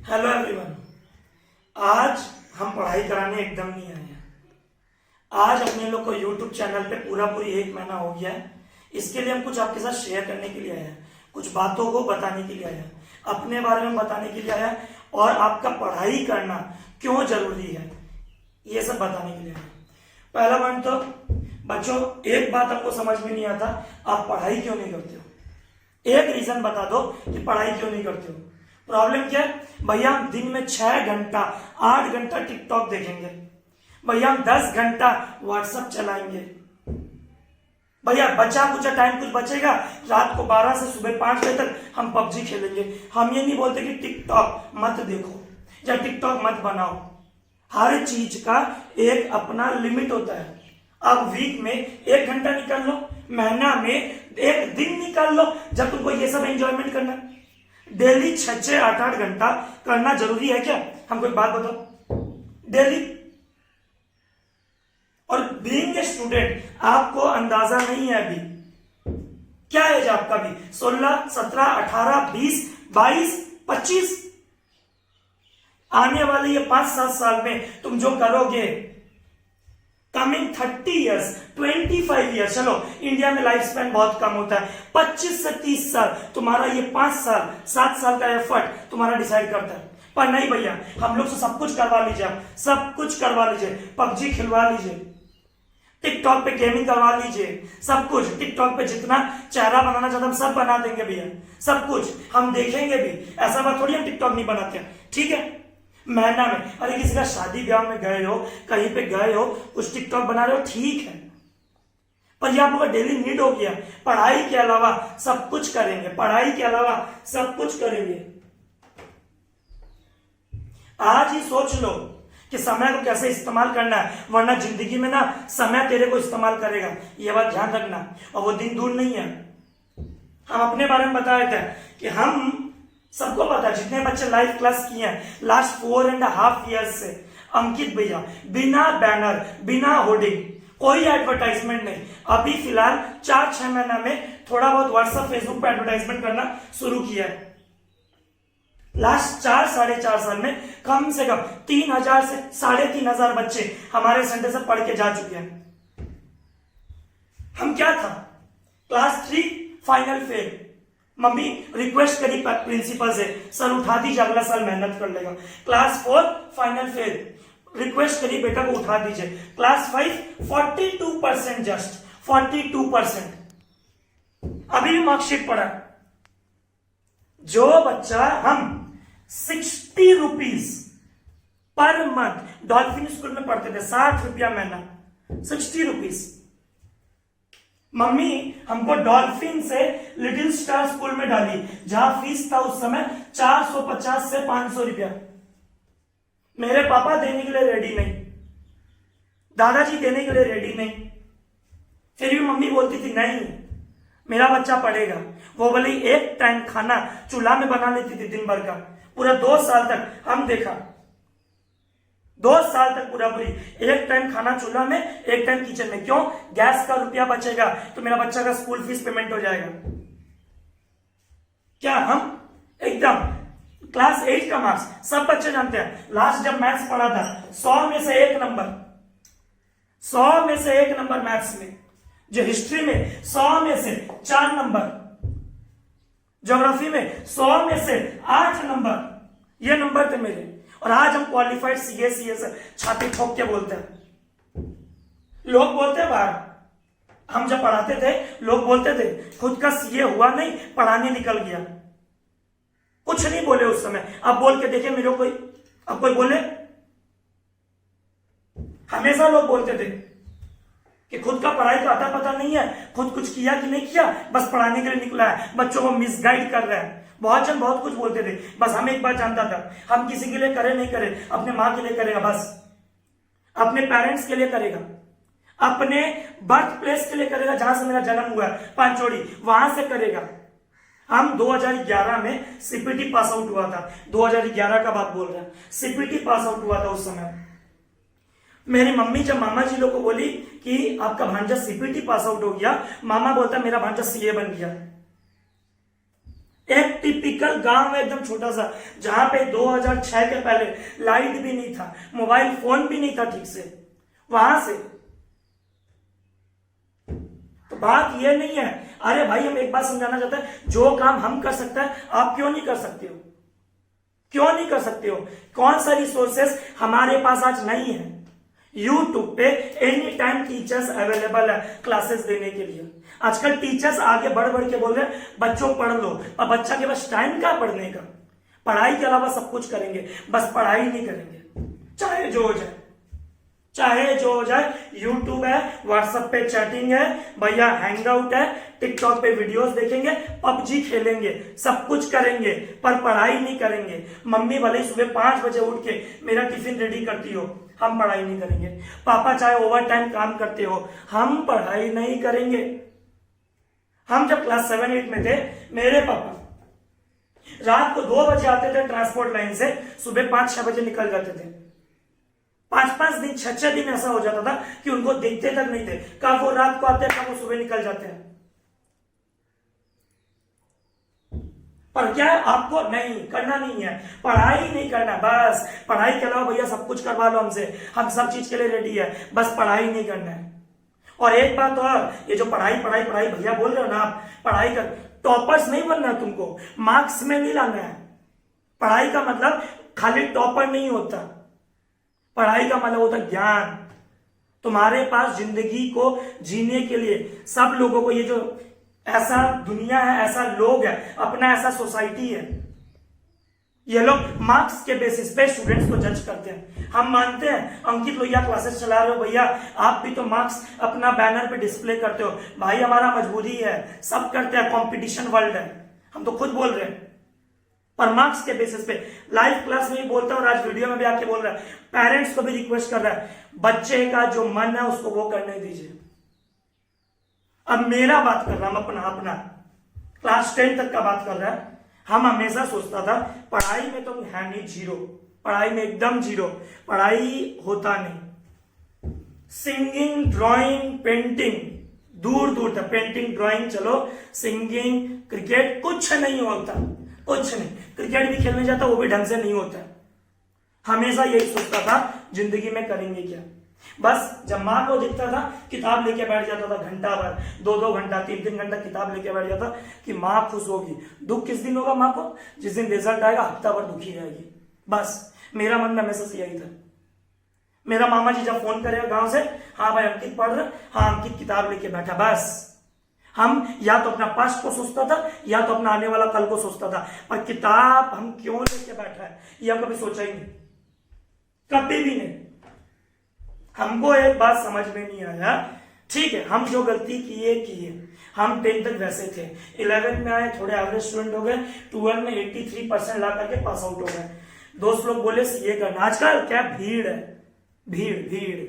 Hello everyone. आज हम पढ़ाई कराने एकदम नहीं आए हैं। आज अपने लोग को यूट्यूब चैनल पे पूरी 1 महीना हो गया है। इसके लिए हम कुछ आपके साथ शेयर करने के लिए आए हैं, कुछ बातों को बताने के लिए आए हैं, अपने बारे में बताने के लिए आए हैं और आपका पढ़ाई करना क्यों जरूरी है ये सब बताने के लिए आए हैं। पहला पॉइंट तो बच्चों, एक बात हमको समझ में नहीं आता, आप पढ़ाई क्यों नहीं करते हो। एक रीजन बता दो कि पढ़ाई क्यों नहीं करते हो। प्रॉब्लम क्या है भैया, हम दिन में 6 घंटा 8 घंटा टिकटॉक देखेंगे भैया, हम 10 घंटा व्हाट्सएप चलाएंगे भैया, बचा कुछ टाइम कुछ बचेगा, रात को 12 से सुबह 5 बजे तक हम पबजी खेलेंगे। हम ये नहीं बोलते कि टिकटॉक मत देखो या टिकटॉक मत बनाओ। हर चीज का एक अपना लिमिट होता है। अब वीक में 1 घंटा निकाल लो, महीना में 1 दिन निकाल लो जब तुमको ये सब एंजॉयमेंट करना है। डेली 6-6 8-8 घंटा करना जरूरी है क्या? हमको एक बात बताओ, डेली। और बीइंग ए स्टूडेंट आपको अंदाजा नहीं है अभी क्या एज आपका भी, 16 17 18 20 22 25। आने वाले ये 5-7 साल में तुम जो करोगे, कमिंग 30 ईयर्स 25 ईयर्स, चलो इंडिया में लाइफ स्पैन बहुत कम होता है, 25 से 30 साल तुम्हारा ये 5 साल 7 साल का एफर्ट तुम्हारा डिसाइड करता है। पर नहीं भैया, हम लोग से सब कुछ करवा लीजिए, आप सब कुछ करवा लीजिए, पबजी खिलवा लीजिए, टिकटॉक पे गेमिंग करवा लीजिए, सब कुछ टिकटॉक पे जितना चेहरा बनाना चाहते हम सब बना देंगे भैया, सब कुछ हम देखेंगे भी। ऐसा बात थोड़ी हम टिकटॉक नहीं बनाते हैं, ठीक है। महीना में अरे किसी का शादी ब्याह में गए हो, कहीं पे गए हो, कुछ टिकटॉक बना रहे हो, ठीक है, पर ये आप लोग का डेली नीड हो गया। पढ़ाई के अलावा सब कुछ करेंगे, पढ़ाई के अलावा सब कुछ करेंगे। आज ही सोच लो कि समय को कैसे इस्तेमाल करना है, वरना जिंदगी में ना समय तेरे को इस्तेमाल करेगा, ये बात ध्यान रखना। और वो दिन दूर नहीं है। हम अपने बारे में बताए थे कि हम सबको पता है, जितने बच्चे लाइव क्लास किए हैं लास्ट 4.5 ईयर्स से, अंकित भैया बिना बैनर बिना होर्डिंग, कोई एडवर्टाइजमेंट नहीं, अभी फिलहाल 4-6 महीना में थोड़ा बहुत व्हाट्सएप फेसबुक पे एडवर्टाइजमेंट करना शुरू किया है। लास्ट 4-4.5 साल में कम से कम 3000 से 3500 बच्चे हमारे सेंटर से पढ़ के जा चुके हैं। हम क्या था, class 3 final fail, mummy request करी प्रिंसिपल से, सर उठा दीजिए अगला साल मेहनत कर लेगा। क्लास 4 फाइनल फेल, रिक्वेस्ट करी बेटा को उठा दीजिए। क्लास 5 42%, जस्ट 42%, अभी भी मार्कशीट पड़ा। जो बच्चा हम 60 rupees per month dolphin school में पढ़ते थे, 60 रुपया महीना, 60 रुपीज, मम्मी हमको डॉल्फिन से लिटिल स्टार स्कूल में डाली, जहां फीस था उस समय 450 से 500 रुपया। मेरे पापा देने के लिए रेडी नहीं, दादाजी देने के लिए रेडी नहीं, फिर भी मम्मी बोलती थी नहीं मेरा बच्चा पढ़ेगा। वो बोले 1 टाइम खाना चूल्हा में बना लेती थी दिन भर का, पूरा 2 साल तक हम देखा, 2 साल तक पूरा पूरी 1 टाइम खाना चूल्हा में 1 टाइम किचन में। क्यों? गैस का रुपया बचेगा तो मेरा बच्चा का स्कूल फीस पेमेंट हो जाएगा। क्या हम एकदम क्लास 8 का मार्क्स सब बच्चे जानते हैं। लास्ट जब मैथ्स पढ़ा था 100 में से 1 नंबर, 100 में से 1 नंबर मैथ्स में, जो हिस्ट्री में 100 में से 4 नंबर, ज्योग्राफी में 100 में से 8 नंबर, ये नंबर थे मेरे। और आज हम क्वालिफाइड सीए से छाती ठोक के बोलते हैं। लोग बोलते हैं बाहर, हम जब पढ़ाते थे लोग बोलते थे खुद का सीए हुआ नहीं, पढ़ाने निकल गया। कुछ नहीं बोले उस समय, अब बोल के देखे मेरे कोई, अब कोई बोले? हमेशा लोग बोलते थे कि खुद का पढ़ाई का अता पता नहीं है, खुद कुछ किया कि नहीं किया, बस पढ़ाने के लिए निकला है, बच्चों को मिसगाइड कर रहा है। बहुत जन बहुत कुछ बोलते थे, बस हमें एक बात जानता था, हम किसी के लिए करे नहीं करे, अपने माँ के लिए करेगा, बस अपने पेरेंट्स के लिए करेगा, अपने बर्थ प्लेस के लिए करेगा, जहां से मेरा जन्म हुआ है पांचोड़ी, वहां से करेगा। हम 2011 में सीपीटी पास आउट हुआ था, 2011 का बात बोल रहे हैं, सीपीटी पास आउट हुआ था उस समय। मेरी मम्मी जब मामा जी लोग को बोली कि आपका भांजा सीपीटी पास आउट हो गया, मामा बोलता मेरा भांजा सीए बन गया। एक टिपिकल गांव है एकदम छोटा सा, जहां पे 2006 के पहले लाइट भी नहीं था, मोबाइल फोन भी नहीं था ठीक से, वहां से। तो बात ये नहीं है, अरे भाई हम एक बात समझाना चाहते हैं, जो काम हम कर सकते हैं आप क्यों नहीं कर सकते हो? क्यों नहीं कर सकते हो? कौन सा रिसोर्सेस हमारे पास आज नहीं है? यूट्यूब पे एनी टाइम टीचर्स अवेलेबल है क्लासेस देने के लिए। आजकल टीचर्स आगे बढ़ बढ़ के बोल रहे हैं बच्चों पढ़ लो, और बच्चा के पास टाइम क्या पढ़ने का? पढ़ाई के अलावा सब कुछ करेंगे, बस पढ़ाई नहीं करेंगे, चाहे जो हो जाए, चाहे जो हो जाए। यूट्यूब है, व्हाट्सएप पे चैटिंग है भैया, हैंगआउट है, टिकटॉक पे वीडियोस देखेंगे, पबजी खेलेंगे, सब कुछ करेंगे, पर पढ़ाई नहीं करेंगे। मम्मी भले ही सुबह 5 बजे उठ के मेरा टिफिन रेडी करती हो, हम पढ़ाई नहीं करेंगे। पापा चाहे ओवर टाइम काम करते हो, हम पढ़ाई नहीं करेंगे। हम जब क्लास 7-8 में थे, मेरे पापा रात को 2 बजे आते थे ट्रांसपोर्ट लाइन से, सुबह 5-6 बजे निकल जाते थे। 5-5 दिन 6-6 दिन ऐसा हो जाता था कि उनको देखते तक नहीं थे, कब वो रात को आते हैं कब वो सुबह निकल जाते हैं। पर क्या है, आपको नहीं करना, नहीं है पढ़ाई नहीं करना, बस पढ़ाई के अलावा भैया सब कुछ करवा लो हमसे, हम सब चीज के लिए रेडी है, बस पढ़ाई नहीं करना है। और एक बात और, ये जो पढ़ाई पढ़ाई पढ़ाई भैया बोल रहे हो ना आप, पढ़ाई कर, टॉपर्स नहीं बनना है तुमको, मार्क्स में नहीं लाना है। पढ़ाई का मतलब खाली टॉपर नहीं होता, पढ़ाई का मतलब होता ज्ञान। तुम्हारे पास जिंदगी को जीने के लिए सब लोगों को, ये जो ऐसा दुनिया है, ऐसा लोग है, अपना ऐसा सोसाइटी है, ये लोग मार्क्स के बेसिस पे स्टूडेंट्स को जज करते हैं। हम मानते हैं अंकित लोहिया क्लासेस चला रहे हो भैया, आप भी तो मार्क्स अपना बैनर पे डिस्प्ले करते हो, भाई हमारा मजबूरी है, सब करते हैं, कंपटीशन वर्ल्ड है, हम तो खुद बोल रहे हैं। पर मार्क्स के बेसिस पे लाइव क्लास में भी बोलता हूं और आज वीडियो में भी आके बोल रहा है, पेरेंट्स को भी रिक्वेस्ट कर रहा है, बच्चे का जो मन है उसको वो करने दीजिए। अब मेरा बात कर रहा हूं, अपना क्लास 10 तक का बात कर रहा है। हम हमेशा सोचता था पढ़ाई में तो है नहीं, जीरो, पढ़ाई में एकदम जीरो, पढ़ाई होता नहीं। सिंगिंग, ड्राइंग, पेंटिंग दूर दूर तक, पेंटिंग ड्राइंग चलो, सिंगिंग, क्रिकेट कुछ नहीं होता, कुछ नहीं। क्रिकेट भी खेलने जाता वो भी ढंग से नहीं होता। हमेशा यही सोचता था जिंदगी में करेंगे क्या, बस जब माँ को दिखता था किताब लेके बैठ जाता था, घंटा भर, 2-2 घंटा, 3-3 घंटा किताब लेके बैठ जाता कि माँ खुश होगी। दुख किस दिन होगा माँ को? जिस दिन रिजल्ट आएगा, हफ्ता भर दुखी रहेगी। बस मेरा मन में हमेशा से यही था। मेरा मामा जी जब फोन करेगा गांव से, हाँ भाई अंकित पढ़ रहे, हाँ अंकित किताब लेके बैठा, बस। हम या तो अपना पास्ट को सोचता था या तो अपना आने वाला कल को सोचता था, पर किताब हम क्यों लेके बैठा है ये हम कभी सोचा ही नहीं, कभी भी नहीं। हमको एक बात समझ में नहीं आया, ठीक है हम जो गलती किए, हम 10 तक वैसे थे, 11 में आए, थोड़े एवरेज स्टूडेंट हो गए, 12 में 83% ला करके पास आउट हो गए। दोस्त लोग बोले सीए करना, आजकल क्या भीड़ है, भीड़।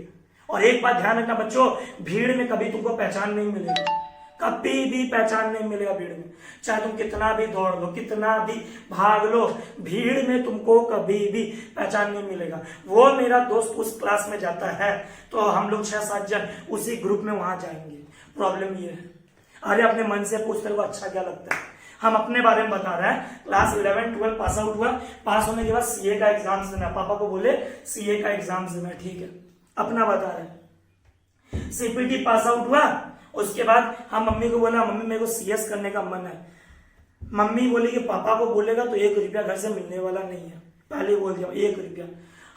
और एक बात ध्यान रखना बच्चों, भीड़ में कभी तुमको पहचान नहीं मिलेगी, कभी भी पहचान नहीं मिलेगा भीड़ में। चाहे तुम कितना भी दौड़ लो, कितना भी भाग लो, भीड़ में तुमको कभी भी पहचान नहीं मिलेगा। वो मेरा दोस्त उस क्लास में जाता है तो हम लोग 6-7 जन उसी ग्रुप में वहां जाएंगे। प्रॉब्लम ये है, अरे अपने मन से पूछते हो अच्छा क्या लगता है। हम अपने बारे में बता रहे हैं, क्लास 11-12 पास आउट हुआ, पास होने के बाद सीए का एग्जाम देना, पापा को बोले सीए का एग्जाम देना, ठीक है अपना बता रहे हैं। सीपीटी पास आउट हुआ, उसके बाद हम मम्मी को बोला मम्मी मेरे को सीएस करने का मन है। मम्मी बोली कि पापा को बोलेगा तो 1 रुपया घर से मिलने वाला नहीं है, पहले बोल दिया 1 रुपया।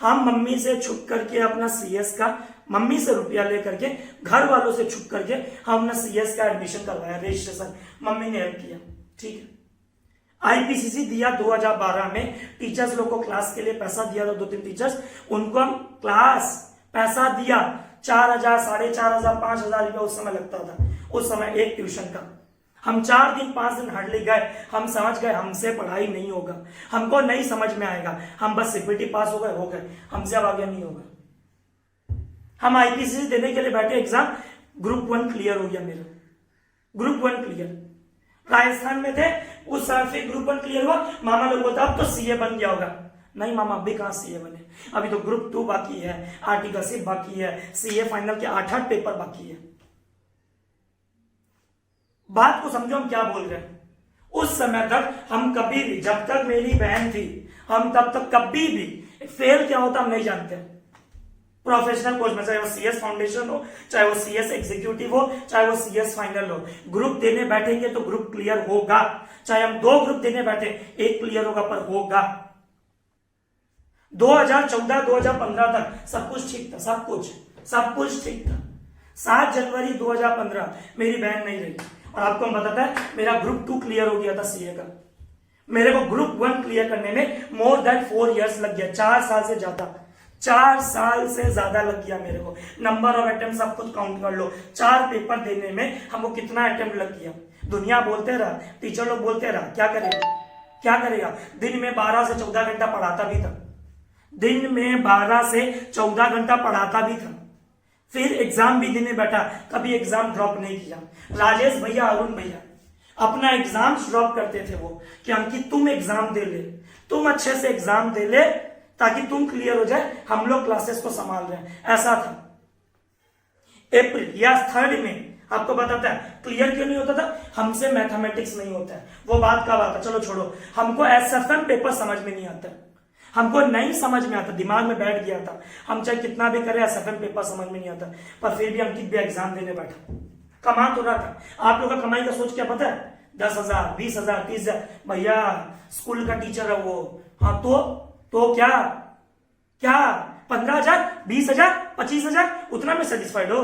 हम मम्मी से छुप करके अपना सीएस का, मम्मी से रुपया लेकर के, घर वालों से छुप करके हम अपना सीएस का एडमिशन करवाया, रजिस्ट्रेशन मम्मी ने हेल्प किया, ठीक है। आईपीसीसी दिया 2012 में, टीचर्स लोग को क्लास के लिए पैसा दिया था, 2-3 टीचर्स, उनको हम क्लास पैसा दिया 4,000, 4,500, 5,000 रुपया उस समय लगता था, उस समय एक ट्यूशन का। हम 4 दिन 5 दिन हार्डली गए, हम समझ गए हमसे पढ़ाई नहीं होगा, हमको नहीं समझ में आएगा, हम बस सीपीटी पास हो गए, हमसे अब आगे नहीं होगा। हम आईपीसीसी देने के लिए बैठे, एग्जाम ग्रुप 1 क्लियर हो गया मेरा, ग्रुप 1 क्लियर। राजस्थान में थे उस समय फिर ग्रुप 1 क्लियर हुआ, मामा लोग बोलता अब तो सीए बन गया होगा। नहीं मामा अभी कहां सीए बने, अभी तो ग्रुप 2 बाकी है, आर्टिकलशिप बाकी है, सीए फाइनल के 8 पेपर बाकी है। बात को समझो हम क्या बोल रहे हैं। उस समय तक हम कभी भी, जब तक मेरी बहन थी, हम तब तक कभी भी फेल क्या होता हम नहीं जानते। प्रोफेशनल कोर्स में, चाहे वो सीएस फाउंडेशन हो, चाहे वो सीएस एग्जीक्यूटिव हो, चाहे वो सीएस फाइनल हो, ग्रुप देने बैठेंगे तो ग्रुप क्लियर होगा। चाहे हम 2 ग्रुप देने बैठे, एक क्लियर होगा पर होगा। 2014-2015 तक सब कुछ ठीक था, सब कुछ ठीक था। 7 जनवरी 2015 मेरी बहन नहीं रही और आपको हम बताता है मेरा ग्रुप 2 क्लियर हो गया था सीए का। मेरे को ग्रुप 1 क्लियर करने में मोर देन 4 इयर्स लग गया, 4 साल से ज्यादा, 4 साल से ज्यादा लग गया मेरे को। नंबर ऑफ अटेम्प्ट सब कुछ काउंट कर लो, 4 पेपर देने में हमको कितना अटेम्प्ट लग गया। दुनिया बोलते रहा, टीचर लोग बोलते रहा, क्या करेगा। दिन में 12 से 14 घंटा पढ़ाता भी था, दिन में 12 से 14 घंटा पढ़ाता भी था। फिर एग्जाम भी देने बैठा, कभी एग्जाम ड्रॉप नहीं किया। राजेश भैया, अरुण भैया अपना एग्जाम ड्रॉप करते थे वो, कि अंकित तुम एग्जाम दे ले, तुम अच्छे से एग्जाम दे ले ताकि तुम क्लियर हो जाए, हम लोग क्लासेस को संभाल रहे हैं। ऐसा था। अप्रैल या 3rd में आपको बताता है क्लियर क्यों नहीं होता था, हमसे मैथमेटिक्स नहीं होता है। वो बात का बात है, चलो छोड़ो। हमको एसएफएम पेपर समझ में नहीं आता, हमको नहीं समझ में आता, दिमाग में बैठ गया था। हम चाहे कितना भी करें, एसएफएम पेपर समझ में नहीं आता, पर फिर भी अंकित भी एग्जाम देने बैठा। कमा तो रहा था। आप लोग का कमाई का सोच क्या पता है? 10,000, 20,000, 30,000। भैया स्कूल का टीचर है वो, हाँ तो क्या 15,000, 20,000, 25,000 उतना में सेटिस्फाइड हो?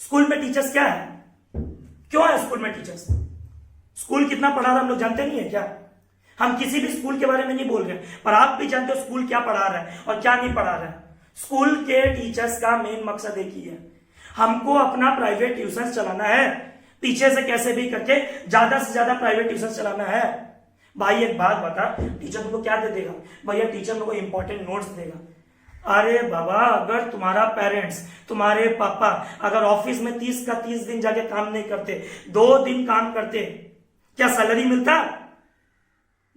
स्कूल में टीचर्स क्या है, क्यों है स्कूल में टीचर्स? स्कूल कितना पढ़ा रहा हम लोग जानते नहीं है क्या? हम किसी भी स्कूल के बारे में नहीं बोल रहे, पर आप भी जानते हो स्कूल क्या पढ़ा रहा है और क्या नहीं पढ़ा रहा है। स्कूल के टीचर्स का मेन मकसद एक ही है, हमको अपना प्राइवेट ट्यूशन चलाना है, पीछे से कैसे भी करके ज्यादा से ज्यादा प्राइवेट ट्यूशन चलाना है। भाई एक बात बता, टीचर तुमको क्या दे देगा? भैया टीचर तुमको इंपॉर्टेंट नोट्स देगा। अरे बाबा, अगर तुम्हारा पेरेंट्स, तुम्हारे पापा अगर ऑफिस में 30 का 30 दिन जाके काम नहीं करते, 2 दिन काम करते, क्या सैलरी मिलता?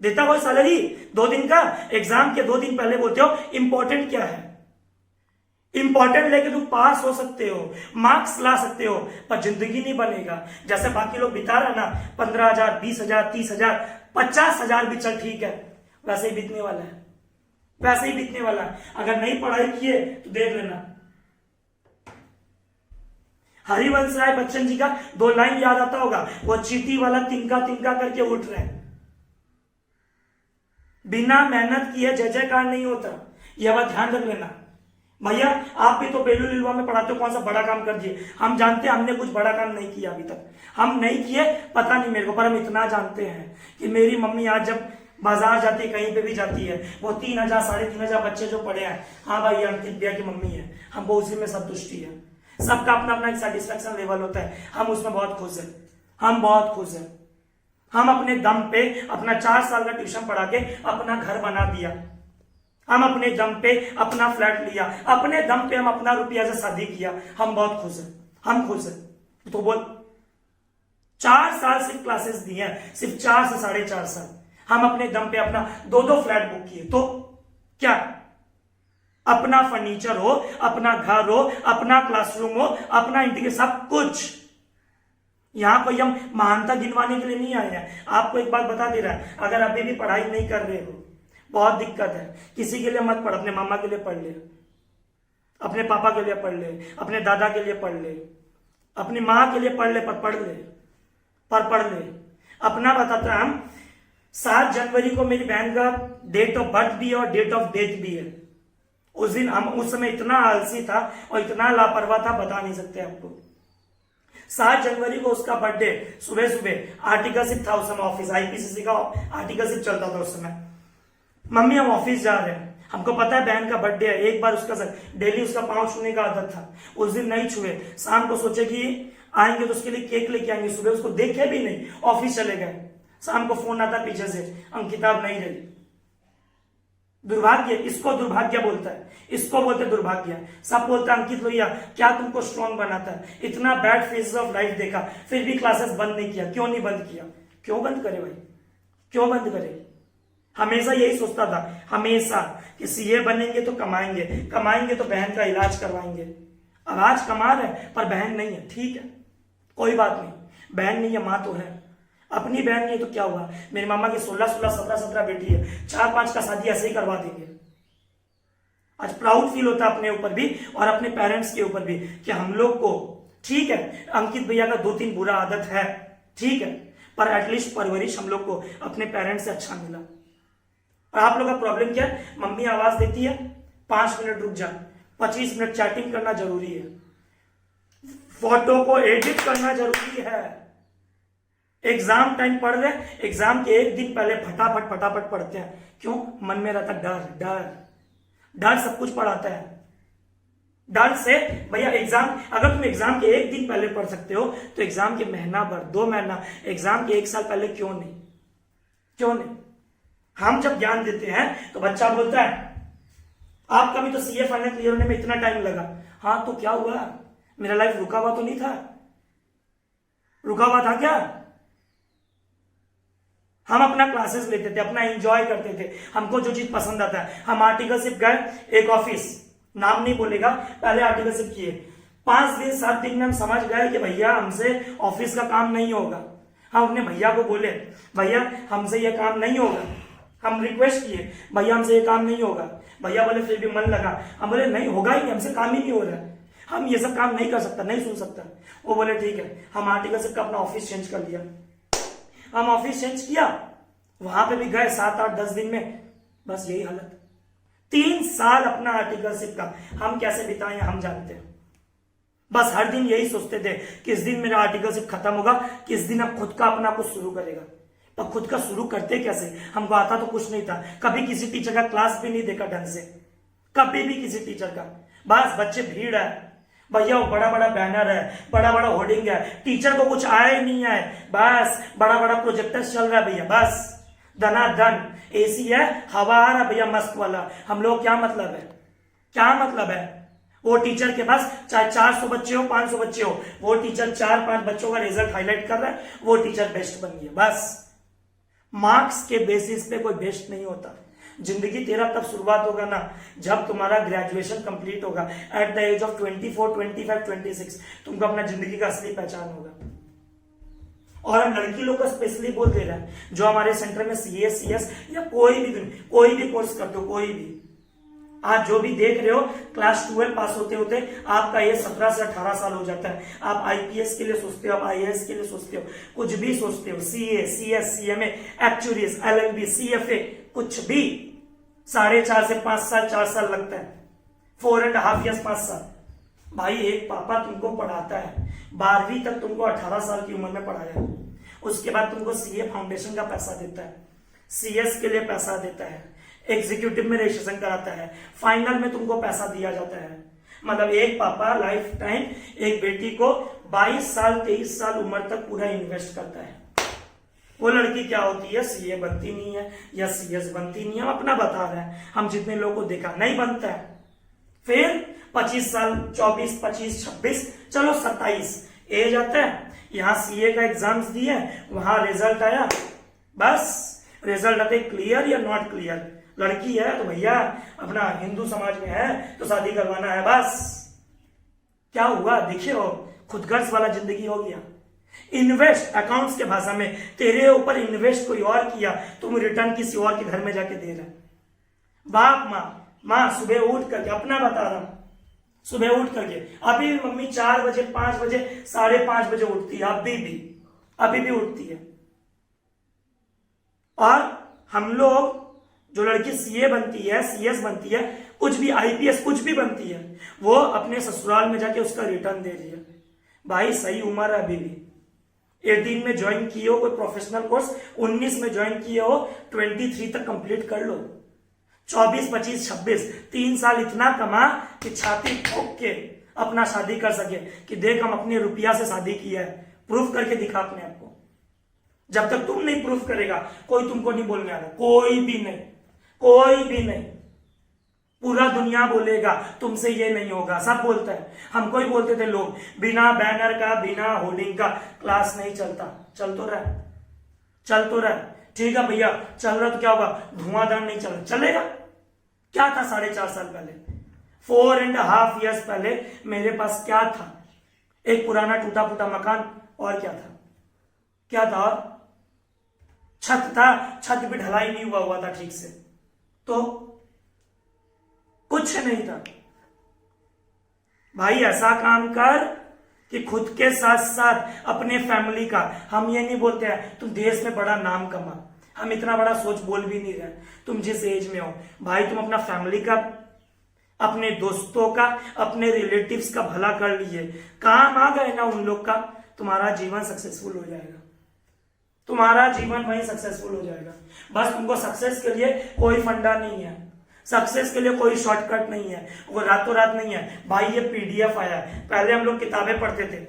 देता कोई सैलरी? 2 दिन का एग्जाम के 2 दिन पहले बोलते हो इंपॉर्टेंट क्या है। इंपॉर्टेंट लेके तुम पास हो सकते हो, मार्क्स ला सकते हो, पर जिंदगी नहीं बनेगा। जैसे बाकी लोग बिता रहे ना 15,000, 20,000, 30,000, 50,000 भी चल ठीक है, वैसे ही बीतने वाला है, वैसे ही बीतने वाला है। अगर नहीं पढ़ाई किए तो देख लेना। हरिवंश राय बच्चन जी का 2 लाइन याद आता होगा, वो चीटी वाला तिनका तिनका करके उठ रहे हैं। बिना मेहनत किए जय जयकार नहीं होता, यह बात ध्यान रख लेना। भैया आप भी तो बेलू लिलवा में पढ़ाते हो, कौन सा बड़ा काम कर दिए? हम जानते हैं हमने कुछ बड़ा काम नहीं किया अभी तक, हम नहीं किए, पता नहीं मेरे को, पर हम इतना जानते हैं कि मेरी मम्मी आज जब बाजार जाती है, कहीं पे भी जाती है, वो 3,000, 3,500 बच्चे जो पढ़े हैं, हाँ भाई अंकित भैया की मम्मी है, हमको उसी में संतुष्टि है। सबका अपना अपना एक सेटिस्फेक्शन लेवल होता है, हम उसमें बहुत खुश हैं, हम बहुत खुश हैं। हम अपने दम पे अपना 4 साल का ट्यूशन पढ़ा के अपना घर बना दिया, हम अपने दम पे अपना फ्लैट लिया, अपने दम पे हम अपना रुपया से शादी किया, हम बहुत खुश हैं, हम खुश हैं। तो बोल 4 साल सिर्फ क्लासेस दी हैं, सिर्फ 4 से 4.5 साल हम अपने दम पे अपना 2 फ्लैट बुक किए, तो क्या अपना फर्नीचर हो, अपना घर हो, अपना क्लासरूम हो, अपना इंटीरियर, सब कुछ। यहां कोई हम महानता गिनवाने के लिए नहीं आए हैं। आपको एक बात बता दे रहा है, अगर अभी भी पढ़ाई नहीं कर रहे हो, बहुत दिक्कत है, किसी के लिए मत पढ़, अपने मामा के लिए पढ़ ले, अपने पापा के लिए पढ़ ले, अपने दादा के लिए पढ़ ले, अपनी माँ के लिए पढ़ ले, पर पढ़ ले। अपना बताता हम 7 जनवरी को मेरी बहन का डेट ऑफ बर्थ भी है और डेट ऑफ डेथ भी है। उस दिन हम, उस समय इतना आलसी था और इतना लापरवाह था, बता नहीं सकते आपको। 7 जनवरी को उसका बर्थडे, सुबह सुबह आर्टिकलशिप था उस समय, ऑफिस आईपीसीसी का आर्टिकलशिप चलता था उस समय। मम्मी हम ऑफिस जा रहे हैं, हमको पता है बहन का बर्थडे है, एक बार उसका डेली उसका पांव छूने का आदत था, उस दिन नहीं छुए। शाम को सोचे कि आएंगे तो उसके लिए केक लेके आएंगे, सुबह उसको देखे भी नहीं, ऑफिस चले गए। शाम को फोन आता पीछे से, अंकिता नहीं रही। दुर्भाग्य, इसको दुर्भाग्य बोलता है, इसको बोलते दुर्भाग्य। सब बोलता है अंकित भैया क्या तुमको स्ट्रॉन्ग बनाता है, इतना बैड फेजेस ऑफ लाइफ देखा फिर भी क्लासेस बंद नहीं किया, क्यों नहीं बंद किया? क्यों बंद करे भाई, क्यों बंद करे? हमेशा यही सोचता था, हमेशा कि सीए बनेंगे तो कमाएंगे, कमाएंगे तो बहन का इलाज करवाएंगे। अब आज कमा रहे पर बहन नहीं है, ठीक है कोई बात नहीं, बहन नहीं है मां तो है। अपनी बहन नहीं है तो क्या हुआ, मेरे मामा की 16-16, 17-17 बेटी है, 4-5 का शादी ऐसे ही करवा देंगे। आज प्राउड फील होता है अपने ऊपर भी और अपने पेरेंट्स के ऊपर भी कि हम लोग को, ठीक है अंकित भैया का 2-3 बुरा आदत है, ठीक है, पर एटलीस्ट परवरिश हम लोग को अपने पेरेंट्स से अच्छा मिला। और आप लोग का प्रॉब्लम क्या है, मम्मी आवाज देती है 5 मिनट रुक जा, 25 मिनट चैटिंग करना जरूरी है, फोटो को एडिट करना जरूरी है, एग्जाम टाइम पढ़ रहे, एग्जाम के एक दिन पहले फटाफट फटाफट पढ़ते हैं, क्यों, मन में रहता डर, डर डर सब कुछ पढ़ाता है, डर से भैया एग्जाम, अगर तुम एग्जाम के एक दिन पहले पढ़ सकते हो तो एग्जाम के महीना भर, 2 महीना, एग्जाम के 1 साल पहले क्यों नहीं, क्यों नहीं। हम जब ज्ञान देते हैं तो बच्चा बोलता है आपका भी तो सीए फाइनल क्लियर होने में इतना टाइम लगा, हाँ तो क्या हुआ, मेरा लाइफ रुका हुआ तो नहीं था, रुका हुआ था क्या। हम अपना क्लासेस लेते थे, अपना एंजॉय करते थे, हमको जो चीज पसंद आता है, हम आर्टिकलशिप गए एक ऑफिस, नाम नहीं बोलेगा, पहले आर्टिकलशिप किए, 5 दिन 7 दिन में हम समझ गए कि भैया हमसे ऑफिस का काम नहीं होगा। हम अपने भैया को बोले भैया हमसे यह काम नहीं होगा, हम रिक्वेस्ट किए भैया हमसे ये काम नहीं होगा, भैया बोले फिर भी मन लगा, हम बोले नहीं होगा ही, हमसे काम ही नहीं हो रहा है, हम ये सब काम नहीं कर सकता, नहीं सुन सकता। वो बोले ठीक है, हम आर्टिकलशिप का अपना ऑफिस चेंज कर लिया, हम ऑफिस चेंज किया, वहां पे भी गए 7-8-10 दिन में, बस यही हालत। 3 साल अपना आर्टिकलशिप का हम कैसे बिताए हम जानते हैं, बस हर दिन यही सोचते थे किस दिन मेरा आर्टिकलशिप खत्म होगा, किस दिन अब खुद का अपना कुछ शुरू करेगा। पर खुद का शुरू करते कैसे, हमको आता तो कुछ नहीं था, कभी किसी टीचर का क्लास भी नहीं देखा ढंग से, कभी भी किसी टीचर का, बस बच्चे भीड़ है भैया, वो बड़ा बड़ा बैनर है, बड़ा बड़ा होर्डिंग है, टीचर को कुछ आए नहीं आए, बस बड़ा बड़ा प्रोजेक्टर चल रहा है भैया, बस धनाधन, एसी है, हवा आ रहा भैया मस्त वाला, हम लोग क्या मतलब है, क्या मतलब है। वो टीचर के पास चाहे 400 बच्चे हो 500 बच्चे हो, वो टीचर 4-5 बच्चों का रिजल्ट हाईलाइट कर रहा है, वो टीचर बेस्ट बन गया। बस मार्क्स के बेसिस पे कोई बेस्ट नहीं होता। जिंदगी तेरा तब शुरुआत होगा ना जब तुम्हारा ग्रेजुएशन कंप्लीट होगा, एट द एज ऑफ 24, 25, 26 तुमको अपना जिंदगी का असली पहचान होगा। और हम लड़की लोग को स्पेशली बोल दे रहा है, जो हमारे सेंटर में सीएस, सीएस या कोई भी कोर्स करते हो, कोई भी, आज जो भी देख रहे हो, क्लास 12 पास होते होते आपका ये 17 से 18 साल हो जाता है। आप आईपीएस के लिए सोचते हो, आप आईएएस के लिए सोचते हो, कुछ भी सोचते हो, CA, CS, CMA, actuaries, LLB, CFA, कुछ भी 4.5 से 5 साल, 4 साल लगता है, 4.5 ईयर्स, 5 साल। भाई एक पापा तुमको पढ़ाता है, 12वीं तक तुमको 18 साल की उम्र में पढ़ाया, उसके बाद तुमको सीए फाउंडेशन का पैसा देता है, सीएस के लिए पैसा देता है, एग्जीक्यूटिव में रजिस्ट्रेशन कराता है, फाइनल में तुमको पैसा दिया जाता है। मतलब एक पापा लाइफ टाइम एक बेटी को 22 साल 23 साल उम्र तक पूरा इन्वेस्ट करता है। वो लड़की क्या होती है, सीए बनती नहीं है या सीएस बनती नहीं है, हम अपना बता रहे हैं, हम जितने लोगों को देखा नहीं बनता है। फिर 25 साल, 24, 25, 26, चलो 27 एज आता है, यहां सीए का एग्जाम्स दिए, वहां रिजल्ट आया, बस रिजल्ट आते क्लियर या नॉट क्लियर, लड़की है तो भैया अपना हिंदू समाज में है तो शादी करवाना है, बस क्या हुआ, देखिए हो, खुदगर्ज वाला जिंदगी हो गया। इन्वेस्ट, अकाउंट्स के भाषा में, तेरे ऊपर इन्वेस्ट कोई और किया, तुम रिटर्न किसी और के घर में जाके दे रहे। बाप माँ सुबह उठ करके, अपना बता रहा हूं, सुबह उठ करके अभी भी मम्मी 4 बजे 5 बजे 5:30 बजे उठती है, अभी भी उठती है। और हम लोग, जो लड़की सीए बनती है, सीएस बनती है, कुछ भी आईपीएस कुछ भी बनती है, वो अपने ससुराल में जाके उसका रिटर्न दे रही है। भाई सही उम्र है अभी भी, 18 में ज्वाइन किए हो कोई प्रोफेशनल कोर्स, 19 में ज्वाइन किए हो, 23 तक कंप्लीट कर लो, 24, 25, 26 3 साल इतना कमा कि छाती ठोक के अपना शादी कर सके कि देख हम अपने रुपया से शादी किया है, प्रूफ करके दिखा अपने आप को। जब तक तुम नहीं प्रूफ करेगा कोई तुमको नहीं बोलने वाला, कोई भी नहीं, कोई भी नहीं। पूरा दुनिया बोलेगा तुमसे ये नहीं होगा, सब बोलता है। हमको ही बोलते थे लोग, बिना बैनर का, बिना होर्डिंग का क्लास नहीं चलता। चल तो रहा, चल तो रहा, ठीक है भैया चल रहा तो क्या होगा, धुआंधार नहीं चल चलेगा। क्या था 4.5 साल पहले, 4.5 ईयर्स पहले मेरे पास क्या था, एक पुराना टूटा फूटा मकान, और क्या था, क्या था, छत था, छत भी ढलाई नहीं हुआ था ठीक से, तो कुछ नहीं था। भाई ऐसा काम कर कि खुद के साथ साथ अपने फैमिली का, हम ये नहीं बोलते हैं तुम देश में बड़ा नाम कमा, हम इतना बड़ा सोच बोल भी नहीं रहे। तुम जिस एज में हो भाई, तुम अपना फैमिली का, अपने दोस्तों का, अपने रिलेटिव्स का भला कर लीजिए, काम आ गए ना उन लोग का, तुम्हारा जीवन सक्सेसफुल हो जाएगा, तुम्हारा जीवन वहीं सक्सेसफुल हो जाएगा। बस तुमको सक्सेस के लिए कोई फंडा नहीं है, सक्सेस के लिए कोई शॉर्टकट नहीं है, वो रातों रात नहीं है। भाई ये पीडीएफ आया है, पहले हम लोग किताबें पढ़ते थे,